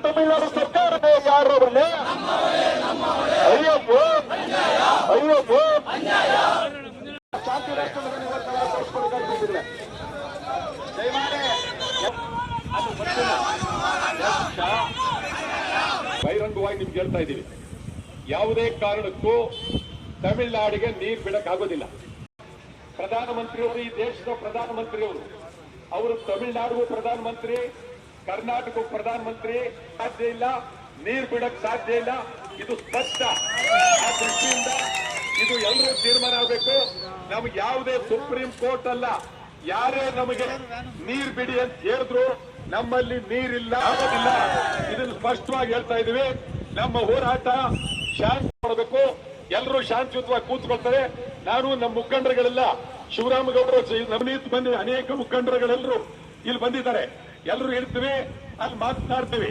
ತಮಿಳುನಾಡು ಸರ್ಕಾರವೇ ಯಾರು ಶಾಂತಿ ಬಹಿರಂಗವಾಗಿ ನಿಮ್ಗೆ ಹೇಳ್ತಾ ಇದ್ದೀವಿ, ಯಾವುದೇ ಕಾರಣಕ್ಕೂ ತಮಿಳುನಾಡಿಗೆ ನೀರು ಬಿಡಕ್ಕಾಗೋದಿಲ್ಲ. ಪ್ರಧಾನಮಂತ್ರಿಯವರು, ಈ ದೇಶದ ಪ್ರಧಾನಮಂತ್ರಿಯವರು, ಅವರು ತಮಿಳುನಾಡಿಗೂ ಪ್ರಧಾನಮಂತ್ರಿ, ಕರ್ನಾಟಕಕ್ಕೂ ಪ್ರಧಾನಮಂತ್ರಿ, ಸಾಧ್ಯ ಇಲ್ಲ, ನೀರು ಬಿಡಕ್ ಸಾಧ್ಯ ಇಲ್ಲ. ಇದು ಸ್ಪಷ್ಟ. ಆ ದೃಷ್ಟಿಯಿಂದ ಇದು ಎಲ್ಲರೂ ತೀರ್ಮಾನ ಆಗಬೇಕು. ನಮ್ಗೆ ಯಾವುದೇ ಸುಪ್ರೀಂ ಕೋರ್ಟ್ ಅಲ್ಲ, ಯಾರೇ ನಮಗೆ ನೀರು ಬಿಡಿ ಅಂತ ಹೇಳಿದ್ರು ನಮ್ಮಲ್ಲಿ ನೀರಿಲ್ಲ, ಆಗೋದಿಲ್ಲ. ಇದನ್ನು ಸ್ಪಷ್ಟವಾಗಿ ಹೇಳ್ತಾ ಇದೀವಿ. ನಮ್ಮ ಹೋರಾಟ ಶಾಂತಿ ಮಾಡಬೇಕು. ಎಲ್ಲರೂ ಶಾಂತಿಯುತವಾಗಿ ಕೂತ್ಕೊಳ್ತಾರೆ. ನಾನು ನಮ್ಮ ಮುಖಂಡರುಗಳೆಲ್ಲ, ಶಿವರಾಮಗೌಡರು, ನವನೀತ್ ಬಂದ ಅನೇಕ ಮುಖಂಡರುಗಳೆಲ್ಲರೂ ಇಲ್ಲಿ ಬಂದಿದ್ದಾರೆ. ಎಲ್ಲರೂ ಇರ್ತೀವಿ, ಅಲ್ಲಿ ಮಾತನಾಡ್ತೀವಿ.